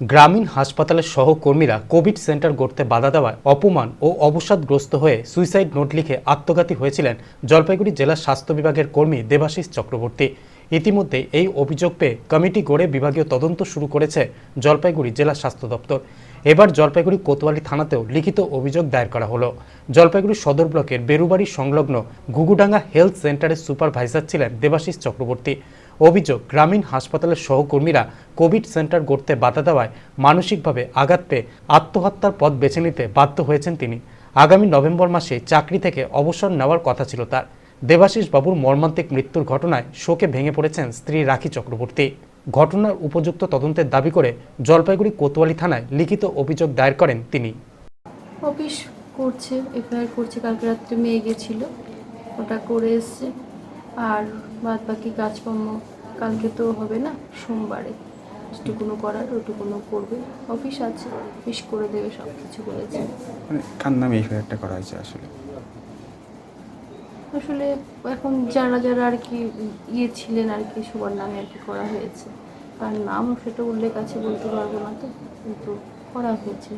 গ্রামীণ হাসপাতালের সহকর্মীরা কোভিড সেন্টার গড়তে বাধা দেওয়ায় অপমান ও অবসাদগ্রস্ত হয়ে সুইসাইড নোট লিখে আত্মঘাতী হয়েছিলেন জলপাইগুড়ি জেলা স্বাস্থ্য বিভাগের কর্মী দেবাশিস চক্রবর্তী। ইতিমধ্যে এই অভিযোগ পেয়ে কমিটি গড়ে বিভাগীয় তদন্ত শুরু করেছে জলপাইগুড়ি জেলা স্বাস্থ্য দপ্তর। এবার জলপাইগুড়ি কোতোয়ালি থানাতেও লিখিত অভিযোগ দায়ের করা হলো। জলপাইগুড়ি সদর ব্লকের বেরুবাড়ি সংলগ্ন ঘুঘুডাঙ্গা হেলথ সেন্টারের সুপারভাইজার ছিলেন দেবাশিস চক্রবর্তী। অভিযোগ, গ্রামীণ হাসপাতালের সহকর্মীরা কোভিড সেন্টার গড়তে বাধা দেওয়ায় মানসিকভাবে আঘাত পেয়ে আত্মহত্যার পথ বেছে নিতে বাধ্য হয়েছেন তিনি। আগামী নভেম্বর মাসে চাকরি থেকে অবসর নেওয়ার কথা ছিল তার। দেবাশিস বাবুর মর্মান্তিক মৃত্যুর ঘটনায় শোকে ভেঙে পড়েছেন স্ত্রী রাখি চক্রবর্তী। ঘটনার উপযুক্ত তদন্তের দাবি করে জলপাইগুড়ি কোতোয়ালি থানায় লিখিত অভিযোগ দায়ের করেন তিনি। অফিস করছে, এফআইআর করছে। কালকে রাত্রে মেয়ে গেছিল, ওটা করে এসছে। আর বাদ বাকি কাজকর্ম কালকে তো হবে না, সোমবারে যেটুকুনো করার ওটুকুনো করবে। অফিস আছে, অফিস করে দেবে, সব কিছু বলেছে। মানে কার নামে এফআইআরটা করা হয়েছে আসলে? আসলে এখন যারা যারা আর কি ছিলেন আর কি, সবার নামে আর কি করা হয়েছে। আর নাম সেটা উল্লেখ আছে বলতে পারবো না তো, কিন্তু করা হয়েছে।